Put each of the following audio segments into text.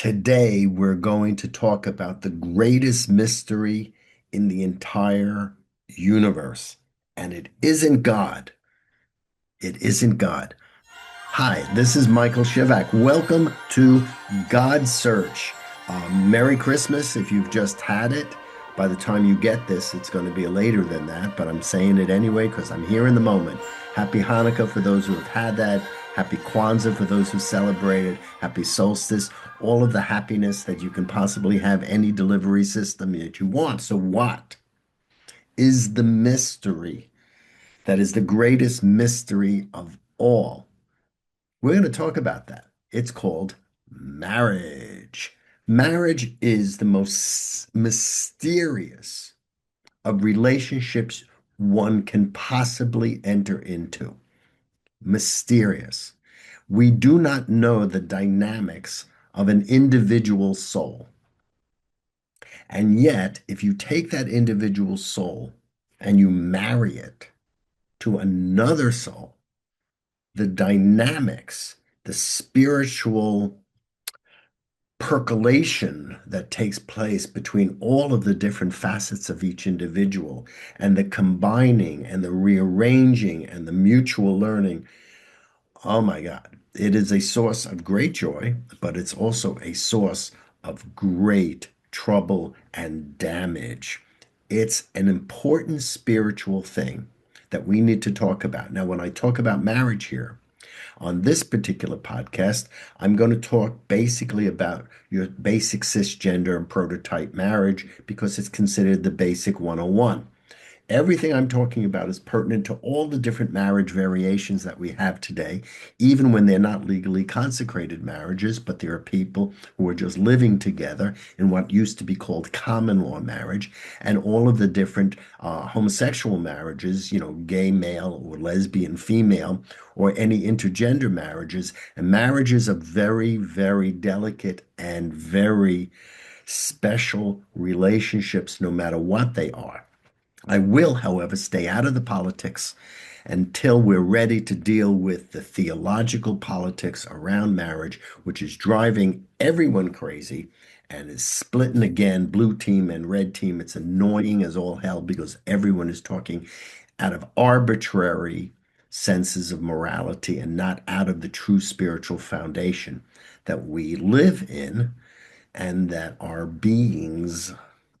Today, we're going to talk about the greatest mystery in the entire universe. And it isn't God. It isn't God. Hi, this is Michael Shevack. Welcome to Godsearch. Merry Christmas if you've just had it. By the time you get this, it's going to be later than that, but I'm saying it anyway because I'm here in the moment. Happy Hanukkah for those who have had that. Happy Kwanzaa for those who celebrated. Happy solstice. All of the happiness that you can possibly have any delivery system that you want. So, what is the mystery that is the greatest mystery of all? We're going to talk about that. It's called marriage. Marriage is the most mysterious of relationships one can possibly enter into. Mysterious. We do not know the dynamics of an individual soul. And yet, if you take that individual soul and you marry it to another soul, the dynamics, the spiritual percolation that takes place between all of the different facets of each individual and the combining and the rearranging and the mutual learning. Oh my God. It is a source of great joy, but it's also a source of great trouble and damage. It's an important spiritual thing that we need to talk about. Now, when I talk about marriage here, on this particular podcast, I'm going to talk basically about your basic cisgender and prototype marriage because it's considered the basic 101. Everything I'm talking about is pertinent to all the different marriage variations that we have today, even when they're not legally consecrated marriages, but there are people who are just living together in what used to be called common law marriage, and all of the different homosexual marriages, gay male or lesbian female, or any intergender marriages. And marriages are very, very delicate and very special relationships, no matter what they are. I will, however, stay out of the politics until we're ready to deal with the theological politics around marriage, which is driving everyone crazy and is splitting again, blue team and red team. It's annoying as all hell because everyone is talking out of arbitrary senses of morality and not out of the true spiritual foundation that we live in and that our beings,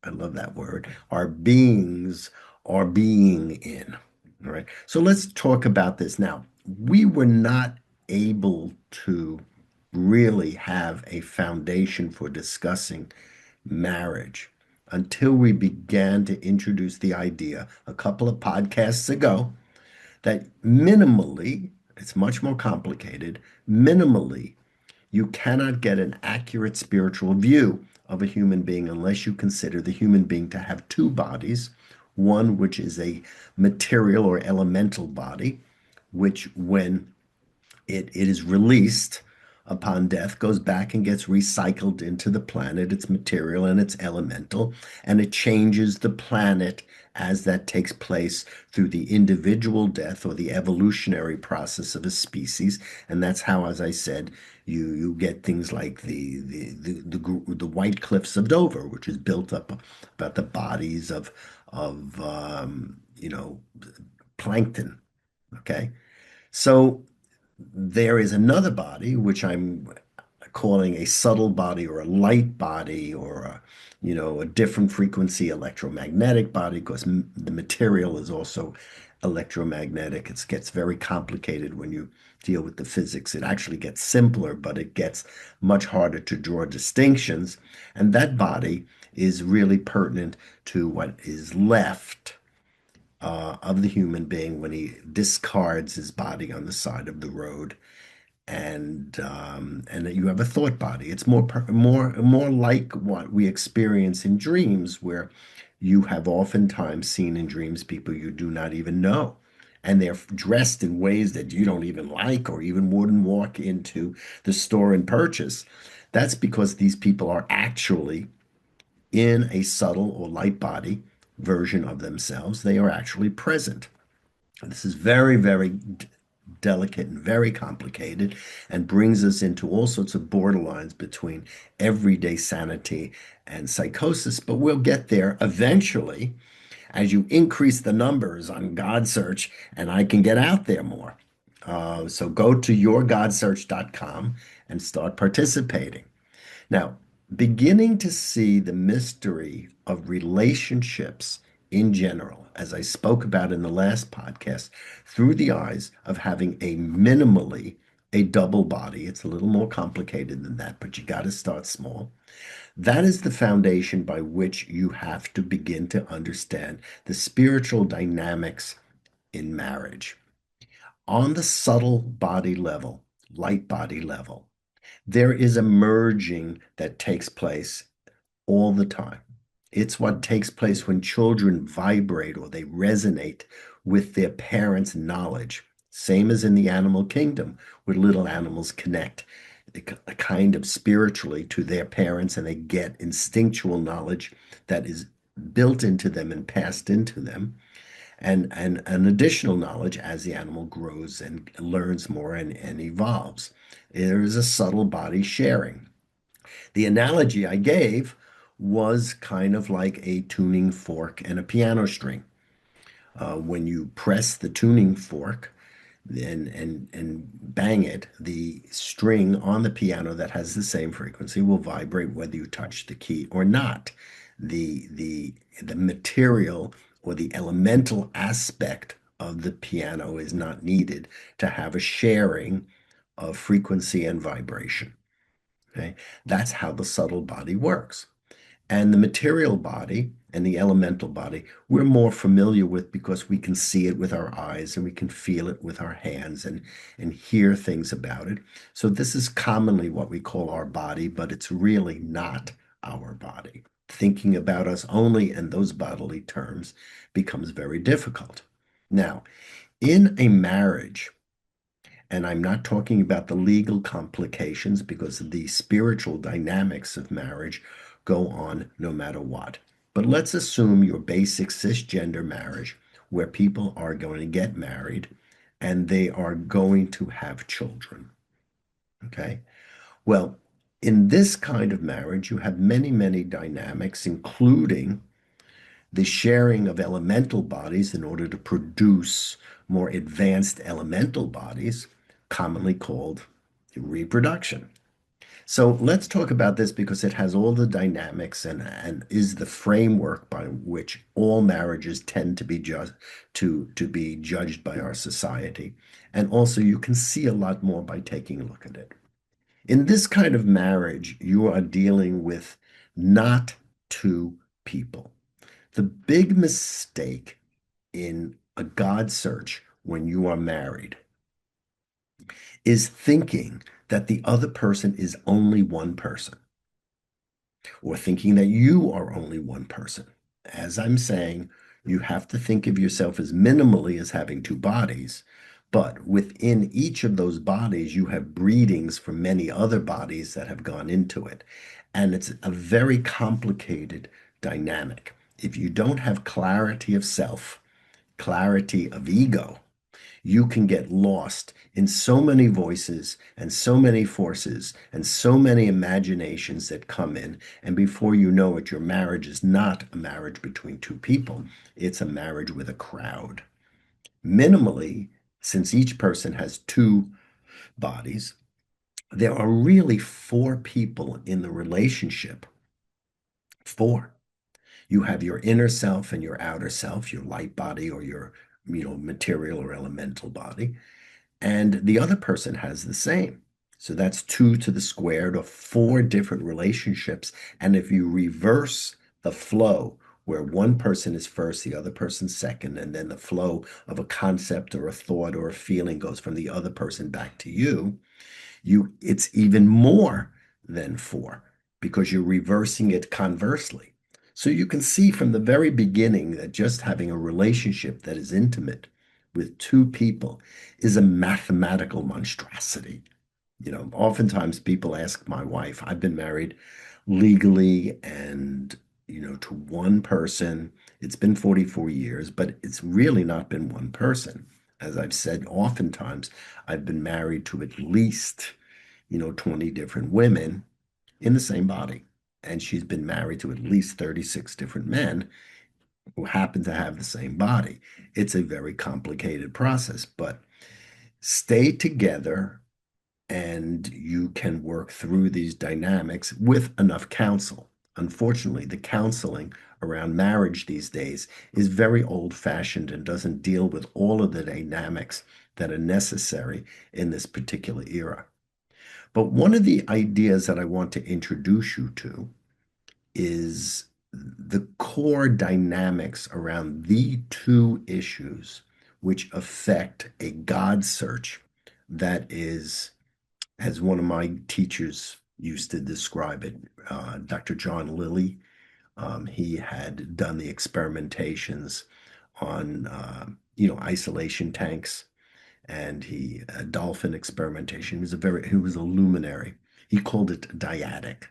I love that word, our beings are being in. All right. So let's talk about this now. We were not able to really have a foundation for discussing marriage until we began to introduce the idea a couple of podcasts ago that minimally, it's much more complicated, minimally, you cannot get an accurate spiritual view of a human being unless you consider the human being to have two bodies, one which is a material or elemental body, which when it is released upon death, goes back and gets recycled into the planet. It's material and it's elemental, and it changes the planet as that takes place through the individual death or the evolutionary process of a species. And that's how, as I said, you get things like the White Cliffs of Dover, which is built up about the bodies of plankton. Okay, so there is another body, which I'm calling a subtle body or a light body or a different frequency electromagnetic body because the material is also electromagnetic. It gets very complicated when you deal with the physics. It actually gets simpler, but it gets much harder to draw distinctions. And that body is really pertinent to what is left of the human being when he discards his body on the side of the road, and that you have a thought body. It's more like what we experience in dreams, where you have oftentimes seen in dreams people you do not even know. And they're dressed in ways that you don't even like or even wouldn't walk into the store and purchase. That's because these people are actually in a subtle or light body version of themselves. They are actually present. This is very, very delicate and very complicated and brings us into all sorts of borderlines between everyday sanity and psychosis. But we'll get there eventually as you increase the numbers on Godsearch and I can get out there more. So go to yourgodsearch.com and start participating. Now, beginning to see the mystery of relationships in general, as I spoke about in the last podcast, through the eyes of having a minimally a double body. It's a little more complicated than that, but you got to start small. That is the foundation by which you have to begin to understand the spiritual dynamics in marriage. On the subtle body level, light body level, there is a merging that takes place all the time. It's what takes place when children vibrate or they resonate with their parents' knowledge. Same as in the animal kingdom, where little animals connect kind of spiritually to their parents and they get instinctual knowledge that is built into them and passed into them and an additional knowledge as the animal grows and learns more and evolves. There is a subtle body sharing. The analogy I gave was kind of like a tuning fork and a piano string. When you press the tuning fork and bang it, the string on the piano that has the same frequency will vibrate whether you touch the key or not. The material or the elemental aspect of the piano is not needed to have a sharing of frequency and vibration. Okay, that's how the subtle body works. And the material body and the elemental body, we're more familiar with because we can see it with our eyes and we can feel it with our hands and hear things about it. So this is commonly what we call our body, but it's really not our body. Thinking about us only in those bodily terms becomes very difficult. Now, in a marriage, and I'm not talking about the legal complications because the spiritual dynamics of marriage go on no matter what. But let's assume your basic cisgender marriage where people are going to get married and they are going to have children. Okay. Well, in this kind of marriage, you have many, many dynamics, including the sharing of elemental bodies in order to produce more advanced elemental bodies, commonly called reproduction. So let's talk about this because it has all the dynamics and is the framework by which all marriages tend to be to be judged by our society. And also you can see a lot more by taking a look at it. In this kind of marriage, you are dealing with not two people. The big mistake in a God search when you are married is thinking that the other person is only one person or thinking that you are only one person. As I'm saying, you have to think of yourself as minimally as having two bodies, but within each of those bodies, you have breedings from many other bodies that have gone into it. And it's a very complicated dynamic. If you don't have clarity of self, clarity of ego, you can get lost in so many voices and so many forces and so many imaginations that come in. And before you know it, your marriage is not a marriage between two people, it's a marriage with a crowd. Minimally, since each person has two bodies, there are really four people in the relationship. Four. You have your inner self and your outer self, your light body or your material or elemental body. And the other person has the same. So that's two to the squared of four different relationships. And if you reverse the flow, where one person is first, the other person second, and then the flow of a concept or a thought or a feeling goes from the other person back to you, it's even more than four because you're reversing it conversely. So you can see from the very beginning that just having a relationship that is intimate with two people is a mathematical monstrosity. Oftentimes people ask my wife, I've been married legally and, to one person. It's been 44 years, but it's really not been one person. As I've said, oftentimes I've been married to at least, 20 different women in the same body. And she's been married to at least 36 different men who happen to have the same body. It's a very complicated process, but stay together and you can work through these dynamics with enough counsel. Unfortunately, the counseling around marriage these days is very old-fashioned and doesn't deal with all of the dynamics that are necessary in this particular era. But one of the ideas that I want to introduce you to is the core dynamics around the two issues which affect a God search that is, as one of my teachers used to describe it, Dr. John Lilly. He had done the experimentations on, isolation tanks, and dolphin experimentation. He was a luminary. He called it dyadic,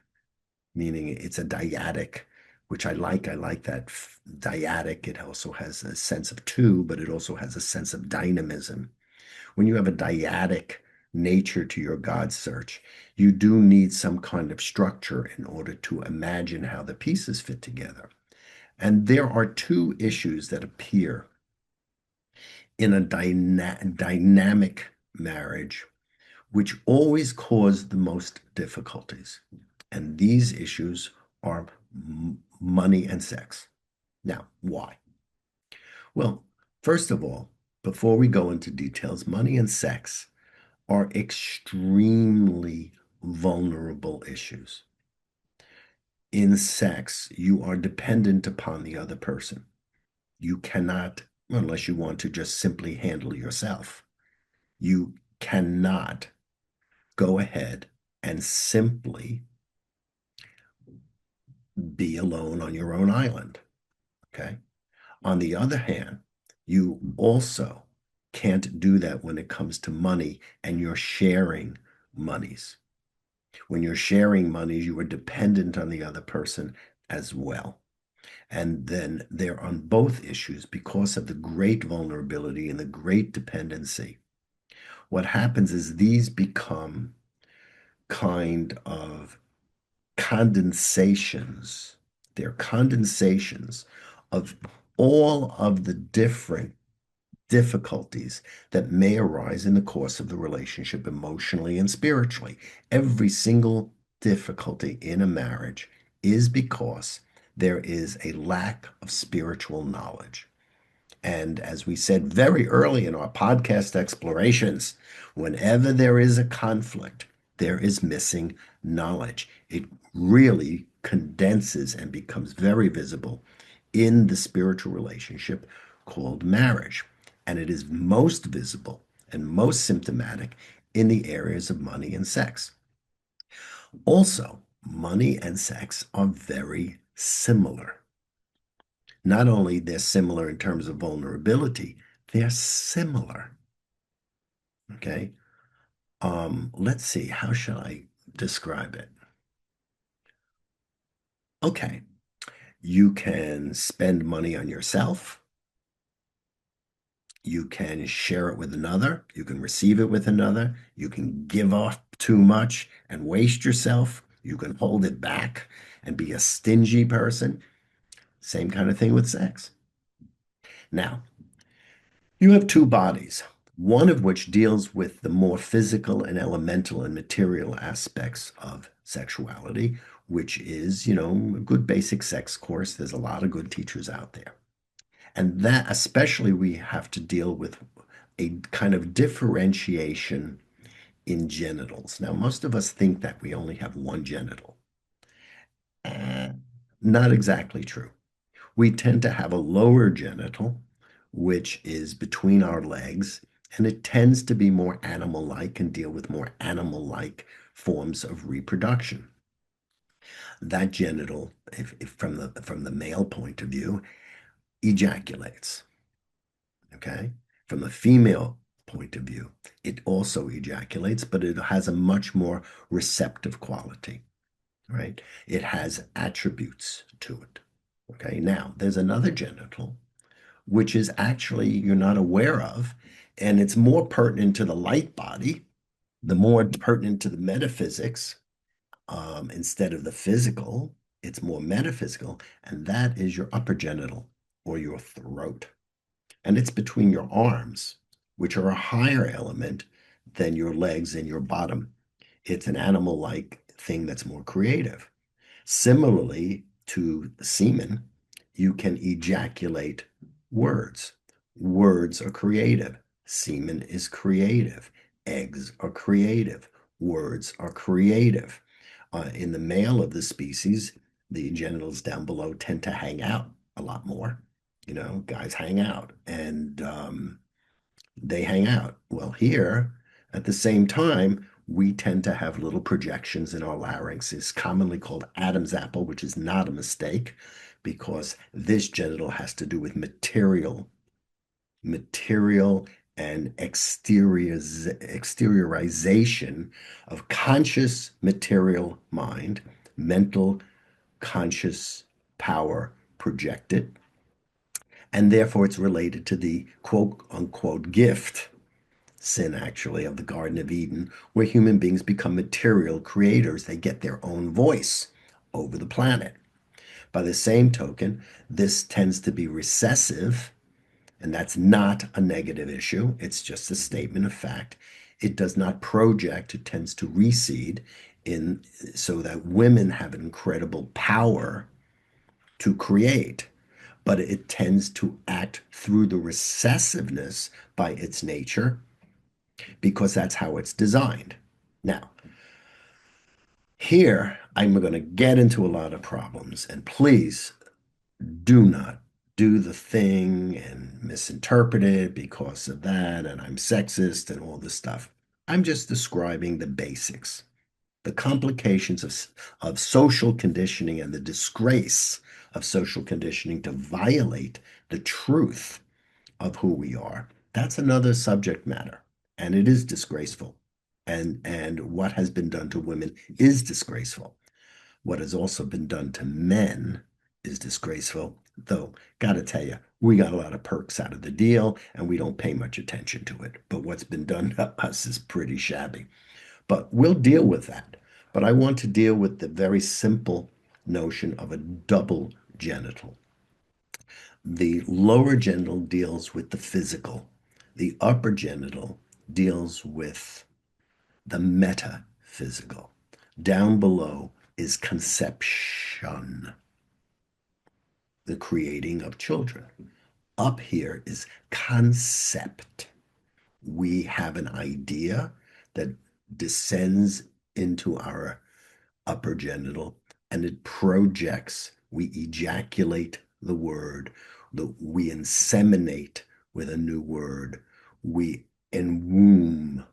meaning it's a dyadic, which I like. I like that dyadic. It also has a sense of two, but it also has a sense of dynamism. When you have a dyadic nature to your God search, you do need some kind of structure in order to imagine how the pieces fit together. And there are two issues that appear in a dynamic marriage, which always cause the most difficulties. And these issues are money and sex. Now, why? Well, first of all, before we go into details, money and sex are extremely vulnerable issues. In sex, you are dependent upon the other person. You cannot, unless you want to just simply handle yourself, you cannot go ahead and simply be alone on your own island. Okay. On the other hand, you also can't do that when it comes to money and you're sharing monies. When you're sharing money, you are dependent on the other person as well. And then they're on both issues because of the great vulnerability and the great dependency. What happens is these become kind of condensations. They're condensations of all of the different difficulties that may arise in the course of the relationship emotionally and spiritually. Every single difficulty in a marriage is because there is a lack of spiritual knowledge. And as we said very early in our podcast explorations, whenever there is a conflict, there is missing knowledge. It really condenses and becomes very visible in the spiritual relationship called marriage. And it is most visible and most symptomatic in the areas of money and sex. Also, money and sex are very similar. Not only they're similar in terms of vulnerability, they're similar. Okay. Let's see, how shall I describe it? Okay. You can spend money on yourself. You can share it with another. You can receive it with another. You can give off too much and waste yourself. You can hold it back and be a stingy person. Same kind of thing with sex. Now, you have two bodies, one of which deals with the more physical and elemental and material aspects of sexuality, which is, a good basic sex course. There's a lot of good teachers out there. And that, especially, we have to deal with a kind of differentiation in genitals. Now, most of us think that we only have one genital. Uh, Not exactly true. We tend to have a lower genital, which is between our legs, and it tends to be more animal-like and deal with more animal-like forms of reproduction. That genital, if from the male point of view, ejaculates. Okay? From the female point of view, it also ejaculates, but it has a much more receptive quality, right? It has attributes to it. Okay, now there's another genital, which is actually you're not aware of, And it's more pertinent to the light body, the more pertinent to the metaphysics, instead of the physical. It's more metaphysical, and that is your upper genital or your throat. And it's between your arms, which are a higher element than your legs and your bottom. It's an animal-like thing that's more creative. Similarly to semen, you can ejaculate words. Words are creative. Semen is creative. Eggs are creative. Words are creative. In the male of the species, the genitals down below tend to hang out a lot more. Guys hang out and they hang out. Well, here, at the same time, we tend to have little projections in our larynx. It's commonly called Adam's apple, which is not a mistake because this genital has to do with material and exteriorization of conscious material mind, mental conscious power projected, and therefore it's related to the quote unquote gift sin, actually, of the Garden of Eden, where human beings become material creators. They get their own voice over the planet. By the same token, this tends to be recessive, and that's not a negative issue. It's just a statement of fact. It does not project, it tends to recede in so that women have an incredible power to create, but it tends to act through the recessiveness by its nature because that's how it's designed. Now, here I'm going to get into a lot of problems, and please do not do the thing and misinterpret it because of that, and I'm sexist and all this stuff. I'm just describing the basics, the complications of social conditioning and the disgrace of social conditioning to violate the truth of who we are. That's another subject matter, and it is disgraceful. And what has been done to women is disgraceful. What has also been done to men is disgraceful, though, gotta tell you, we got a lot of perks out of the deal and we don't pay much attention to it. But what's been done to us is pretty shabby. But we'll deal with that. But I want to deal with the very simple notion of a double genital. The lower genital deals with the physical. The upper genital deals with the metaphysical. Down below is conception, the creating of children. Up here is concept. We have an idea that descends into our upper genital and it projects. We ejaculate the word, we inseminate with a new word, we enwomb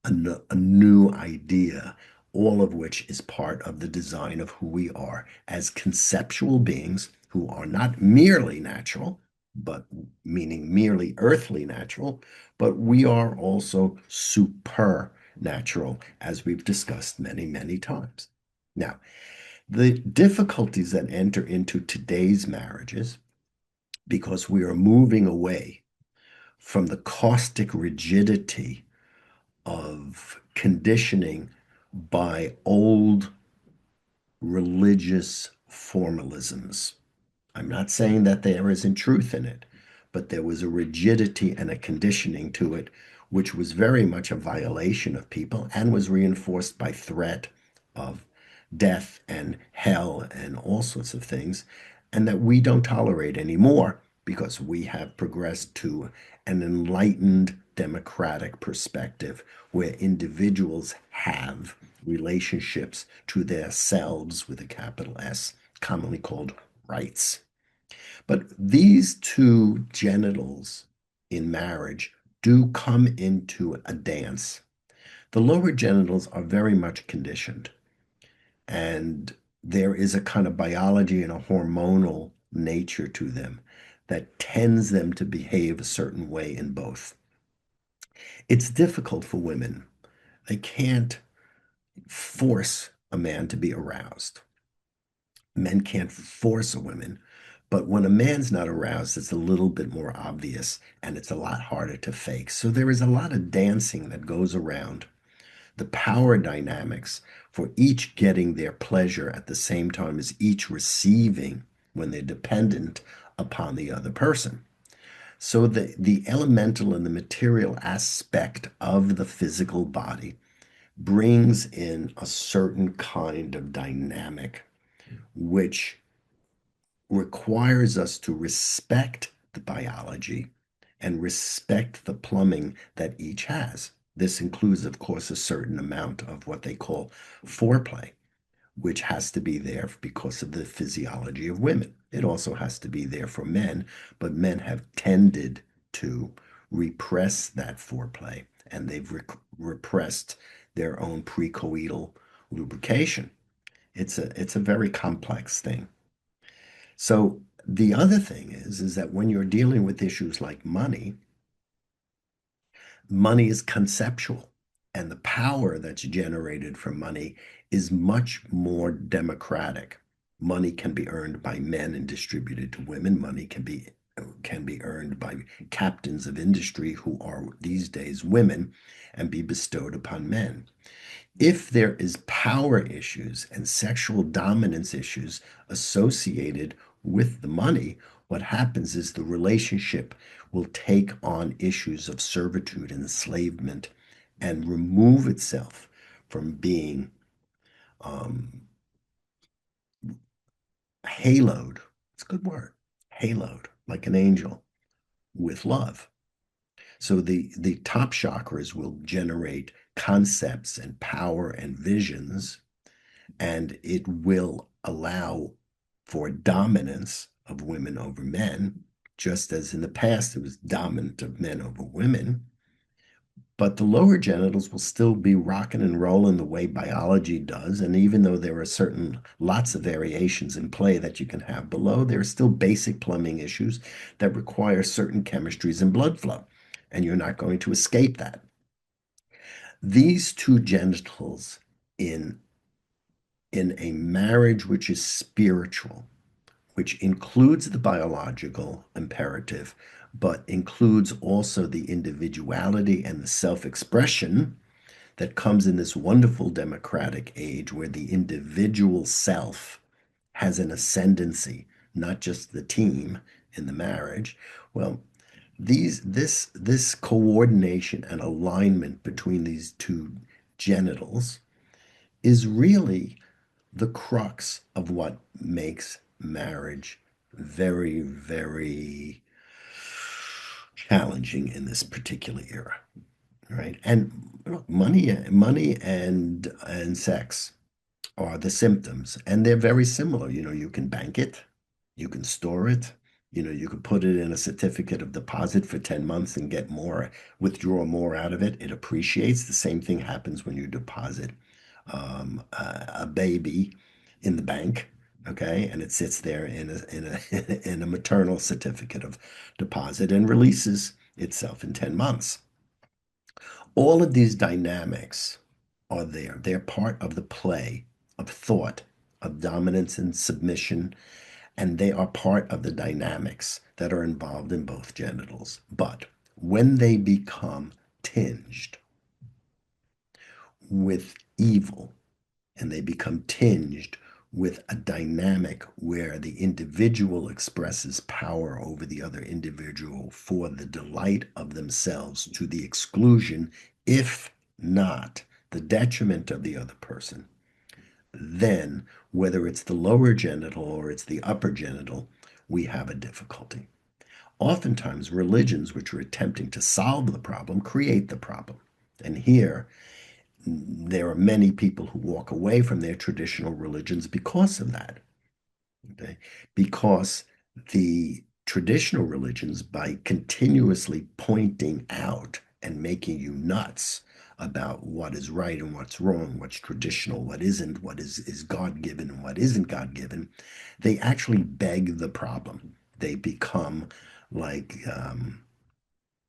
a new idea, all of which is part of the design of who we are as conceptual beings who are not merely natural, but meaning merely earthly natural, but we are also supernatural, as we've discussed many, many times. Now, the difficulties that enter into today's marriages, because we are moving away from the caustic rigidity of conditioning by old religious formalisms. I'm not saying that there isn't truth in it, but there was a rigidity and a conditioning to it, which was very much a violation of people and was reinforced by threat of death and hell and all sorts of things, and that we don't tolerate anymore because we have progressed to an enlightened democratic perspective where individuals have relationships to their selves with a capital S, commonly called rights. But these two genitals in marriage do come into a dance. The lower genitals are very much conditioned, and there is a kind of biology and a hormonal nature to them that tends them to behave a certain way in both. It's difficult for women. They can't force a man to be aroused. Men can't force a woman, But when a man's not aroused, it's a little bit more obvious and it's a lot harder to fake. So there is a lot of dancing that goes around the power dynamics for each getting their pleasure at the same time as each receiving when they're dependent upon the other person. So the elemental and the material aspect of the physical body brings in a certain kind of dynamic which requires us to respect the biology and respect the plumbing that each has. This includes, of course, a certain amount of what they call foreplay, which has to be there because of the physiology of women. It also has to be there for men, but men have tended to repress that foreplay and they've repressed their own precoital lubrication. It's a very complex thing. So the other thing is that when you're dealing with issues like money is conceptual, and the power that's generated from money is much more democratic. Money can be earned by men and distributed to women. Money can be earned by captains of industry who are these days women and be bestowed upon men. If there is power issues and sexual dominance issues associated with the money, what happens is the relationship will take on issues of servitude and enslavement and remove itself from being um, haloed. It's a good word, haloed, like an angel with love. So the top chakras will generate concepts and power and visions, and it will allow for dominance of women over men, just as in the past it was dominant of men over women. But the lower genitals will still be rocking and rolling the way biology does. And even though there are certain lots of variations in play that you can have below, there are still basic plumbing issues that require certain chemistries and blood flow. And you're not going to escape that. These two genitals in in a marriage which is spiritual, which includes the biological imperative, but includes also the individuality and the self expression that comes in this wonderful democratic age where the individual self has an ascendancy, not just the team in the marriage. Well, this coordination and alignment between these two genitals is really the crux of what makes marriage very, very challenging in this particular era, right? And look, money and sex are the symptoms, and they're very similar. You can bank it, you can store it, you can put it in a certificate of deposit for 10 months and get more, withdraw more out of it. It appreciates. The same thing happens when you deposit a baby in the bank, okay, and it sits there in a maternal certificate of deposit and releases itself in 10 months. All of these dynamics are there. They're part of the play of thought, of dominance and submission, and they are part of the dynamics that are involved in both genitals. But when they become tinged with evil and they become tinged with a dynamic where the individual expresses power over the other individual for the delight of themselves to the exclusion, if not the detriment of the other person, then whether it's the lower genital or it's the upper genital, we have a difficulty. Oftentimes, religions which are attempting to solve the problem create the problem. And here, there are many people who walk away from their traditional religions because of that. Okay? Because the traditional religions, by continuously pointing out and making you nuts about what is right and what's wrong, what's traditional, what isn't, what is God given and what isn't God given, they actually beg the problem. They become like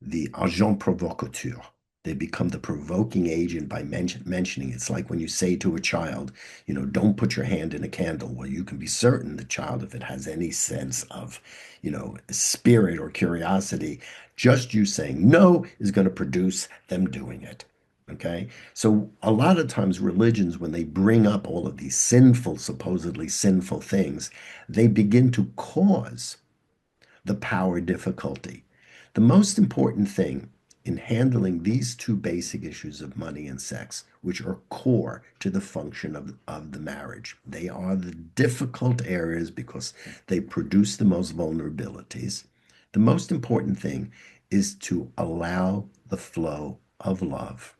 the agent provocateur. They become the provoking agent by mentioning. It's like when you say to a child, don't put your hand in a candle. Well, you can be certain the child, if it has any sense of, spirit or curiosity, just you saying no is going to produce them doing it. Okay. So a lot of times religions, when they bring up all of these sinful, supposedly sinful things, they begin to cause the power difficulty. The most important thing in handling these two basic issues of money and sex, which are core to the function of the marriage, they are the difficult areas because they produce the most vulnerabilities. The most important thing is to allow the flow of love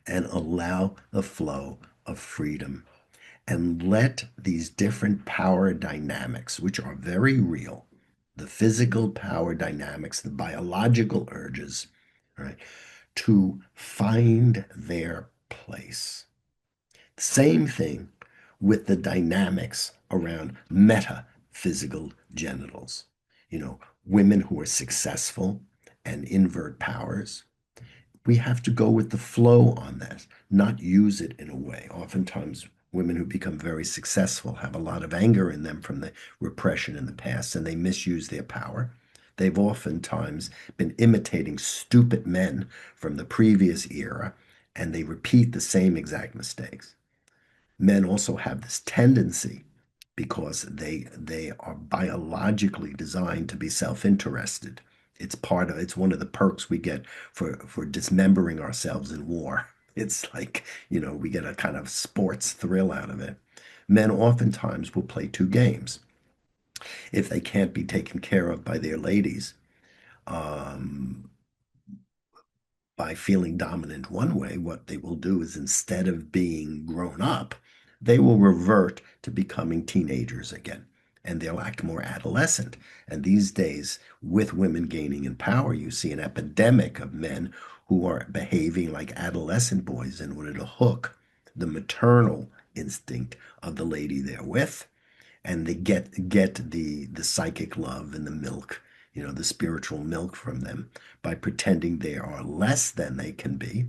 and allow the flow of freedom and let these different power dynamics, which are very real, the physical power dynamics, the biological urges, right, to find their place. Same thing with the dynamics around metaphysical genitals. Women who are successful and invert powers, we have to go with the flow on that, not use it in a way. Oftentimes, women who become very successful have a lot of anger in them from the repression in the past, and they misuse their power. They've oftentimes been imitating stupid men from the previous era, and they repeat the same exact mistakes. Men also have this tendency because they are biologically designed to be self-interested. It's one of the perks we get for dismembering ourselves in war. It's like, we get a kind of sports thrill out of it. Men oftentimes will play two games. If they can't be taken care of by their ladies, um, by feeling dominant one way, what they will do is instead of being grown up, they will revert to becoming teenagers again. And they'll act more adolescent. And these days, with women gaining in power, you see an epidemic of men who are behaving like adolescent boys in order to hook the maternal instinct of the lady they're with, and they get the psychic love and the milk, the spiritual milk from them by pretending they are less than they can be.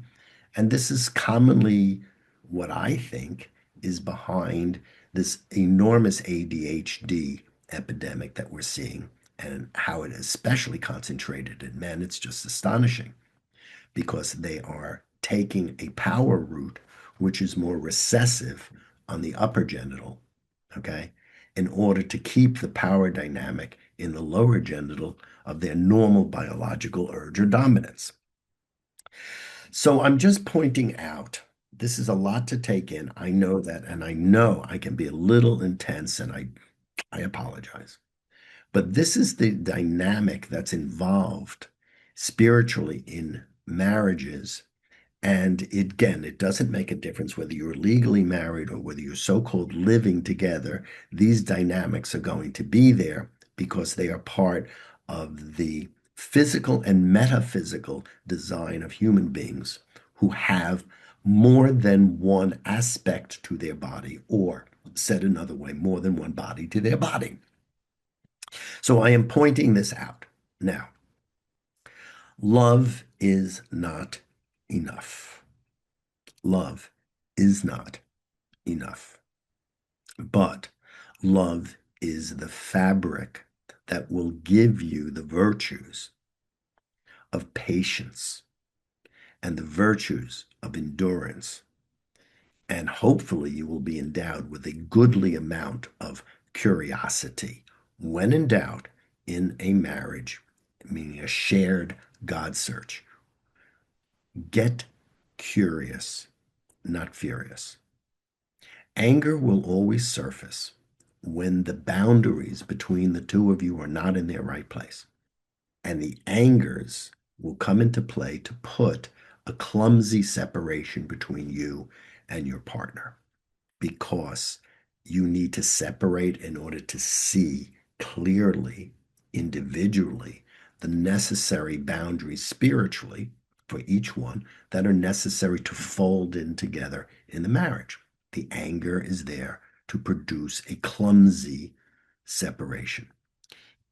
And this is commonly what I think is behind this enormous ADHD epidemic that we're seeing, and how it is especially concentrated in men. It's just astonishing because they are taking a power route which is more recessive on the upper genital, okay, in order to keep the power dynamic in the lower genital of their normal biological urge or dominance. So I'm just pointing out, this is a lot to take in. I know that, and I know I can be a little intense, and I apologize. But this is the dynamic that's involved spiritually in marriages. And again, it doesn't make a difference whether you're legally married or whether you're so-called living together. These dynamics are going to be there because they are part of the physical and metaphysical design of human beings who have more than one aspect to their body, or said another way, more than one body to their body. So I am pointing this out. Now, love is not enough. Love is not enough. But love is the fabric that will give you the virtues of patience and the virtues of endurance. And hopefully, you will be endowed with a goodly amount of curiosity when in doubt in a marriage, meaning a shared God search. Get curious, not furious. Anger will always surface when the boundaries between the two of you are not in their right place. And the angers will come into play to put a clumsy separation between you and your partner, because you need to separate in order to see clearly, individually, the necessary boundaries spiritually for each one that are necessary to fold in together in the marriage. The anger is there to produce a clumsy separation.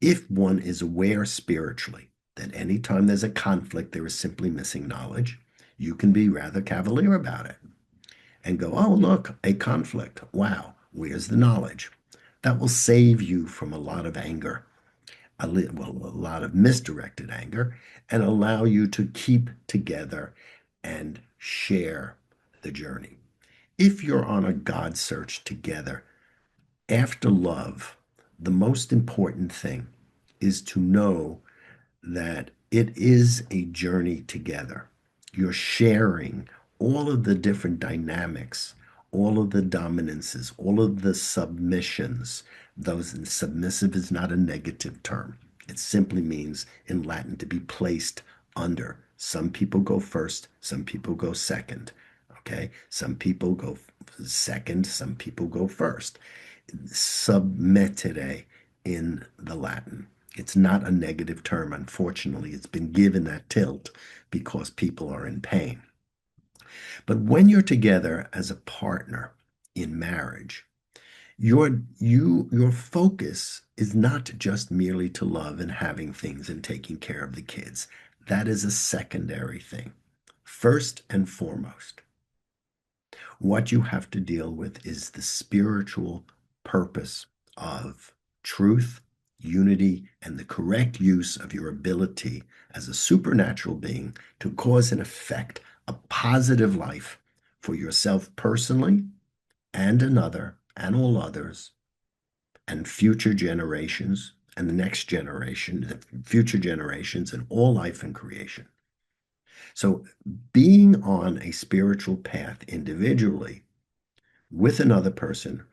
If one is aware spiritually that anytime there's a conflict, there is simply missing knowledge. You can be rather cavalier about it and go, oh, look, a conflict. Wow, where's the knowledge? That will save you from a lot of anger, a lot of misdirected anger, and allow you to keep together and share the journey. If you're on a God search together, after love, the most important thing is to know that it is a journey together. You're sharing all of the different dynamics, all of the dominances, all of the submissions. Those submissive is not a negative term. It simply means in Latin to be placed under. Some people go first, some people go second. Okay, some people go second, some people go first. Submittere in the Latin. It's not a negative term, unfortunately. It's been given that tilt because people are in pain. But when you're together as a partner in marriage, your focus is not just merely to love and having things and taking care of the kids. That is a secondary thing. First and foremost, what you have to deal with is the spiritual purpose of truth, unity, and the correct use of your ability as a supernatural being to cause and effect a positive life for yourself personally and another and all others and future generations and the next generation, the future generations and all life and creation. So being on a spiritual path individually with another person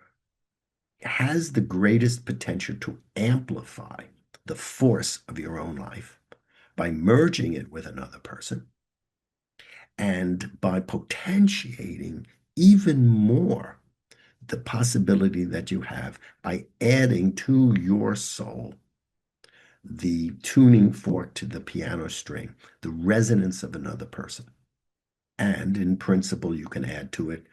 has the greatest potential to amplify the force of your own life by merging it with another person and by potentiating even more the possibility that you have by adding to your soul the tuning fork to the piano string, the resonance of another person. And in principle, you can add to it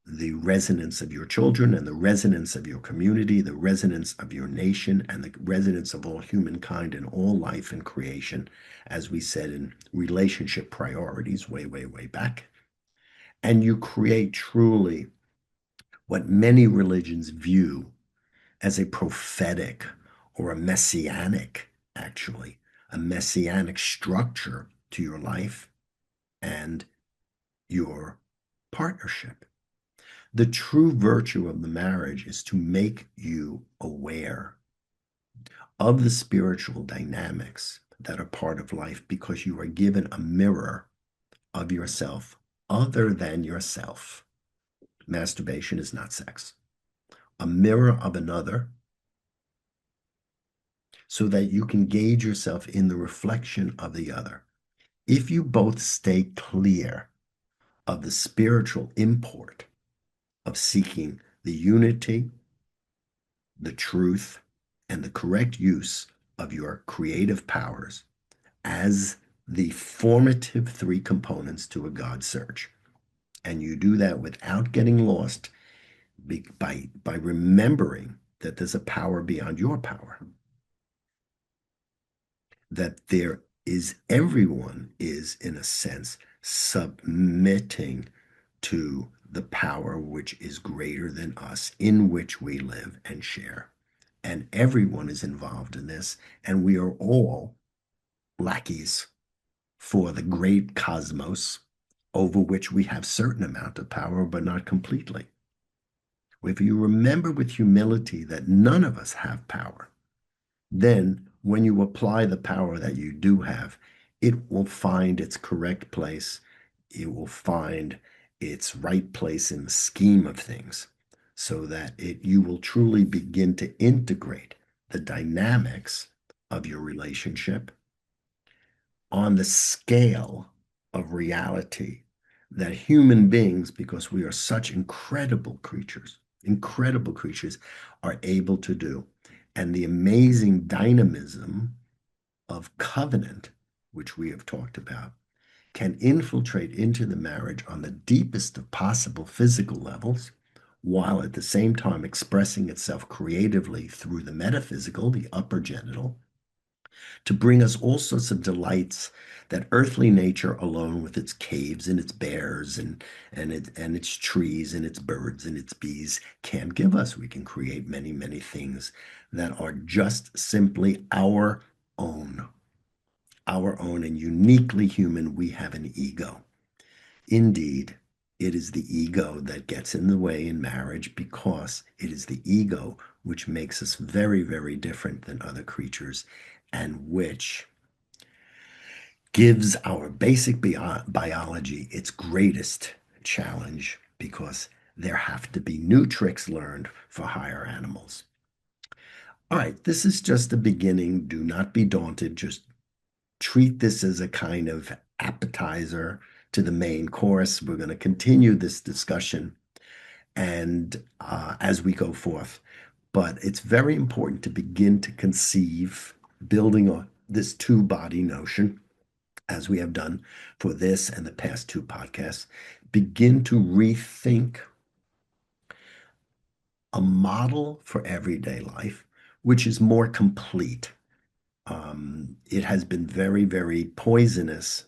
the resonance of your children and the resonance of your community, the resonance of your nation, and the resonance of all humankind and all life and creation, as we said in relationship priorities way, way, way back. And you create truly what many religions view as a prophetic or a messianic, actually, a messianic structure to your life and your partnership. The true virtue of the marriage is to make you aware of the spiritual dynamics that are part of life because you are given a mirror of yourself other than yourself. Masturbation is not sex. A mirror of another so that you can gauge yourself in the reflection of the other. If you both stay clear of the spiritual import of seeking the unity, the truth, and the correct use of your creative powers as the formative three components to a God search. And you do that without getting lost by remembering that there's a power beyond your power. That there is, everyone is, in a sense, submitting to the power which is greater than us, in which we live and share. And everyone is involved in this, and we are all lackeys for the great cosmos over which we have certain amount of power, but not completely. If you remember with humility that none of us have power, then when you apply the power that you do have, it will find its correct place. It will find its right place in the scheme of things so that you will truly begin to integrate the dynamics of your relationship on the scale of reality that human beings, because we are such incredible creatures, are able to do. And the amazing dynamism of covenant, which we have talked about, can infiltrate into the marriage on the deepest of possible physical levels, while at the same time expressing itself creatively through the metaphysical, the upper genital, to bring us all sorts of delights that earthly nature alone, with its caves and its bears and its trees and its birds and its bees, can't give us. We can create many, many things that are just simply own, our own, and uniquely human. We have an ego. Indeed, it is the ego that gets in the way in marriage because it is the ego which makes us very, very different than other creatures and which gives our basic biology its greatest challenge because there have to be new tricks learned for higher animals. All right, this is just the beginning. Do not be daunted. Just treat this as a kind of appetizer to the main course. We're going to continue this discussion and as we go forth. But it's very important to begin to conceive, building on this two-body notion, as we have done for this and the past two podcasts, begin to rethink a model for everyday life, which is more complete. It has been very, very poisonous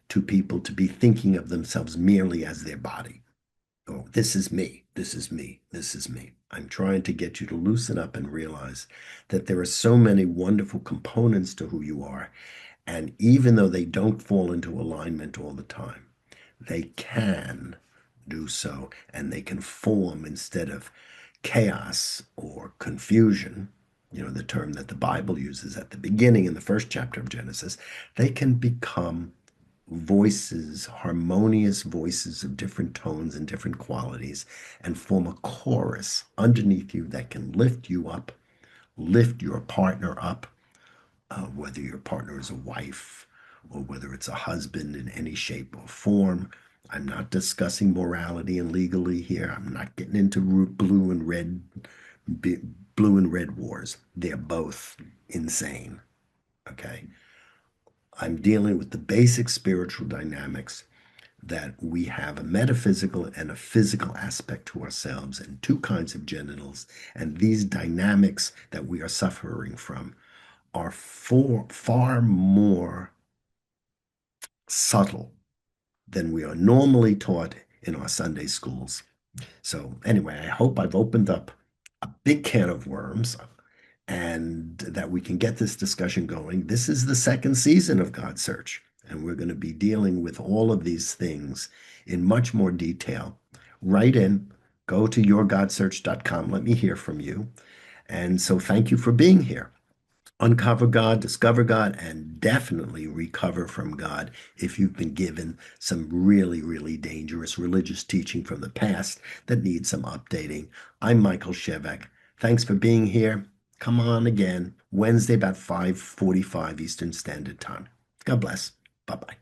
to people to be thinking of themselves merely as their body. Oh, this is me. This is me. This is me. I'm trying to get you to loosen up and realize that there are so many wonderful components to who you are. And even though they don't fall into alignment all the time, they can do so and they can form instead of chaos or confusion, the term that the Bible uses at the beginning in the first chapter of Genesis, they can become voices, harmonious voices of different tones and different qualities, and form a chorus underneath you that can lift you up, lift your partner up, whether your partner is a wife or whether it's a husband in any shape or form. I'm not discussing morality and legally here. I'm not getting into blue and red wars. They're both insane. Okay. I'm dealing with the basic spiritual dynamics that we have a metaphysical and a physical aspect to ourselves and two kinds of genitals. And these dynamics that we are suffering from are far more subtle than we are normally taught in our Sunday schools. So, anyway, I hope I've opened up a big can of worms and that we can get this discussion going. This is the second season of Godsearch, and we're going to be dealing with all of these things in much more detail. Write in, go to yourgodsearch.com. Let me hear from you. And so, thank you for being here. Uncover God, discover God, and definitely recover from God if you've been given some really, really dangerous religious teaching from the past that needs some updating. I'm Michael Shevack. Thanks for being here. Come on again, Wednesday about 5:45 Eastern Standard Time. God bless. Bye-bye.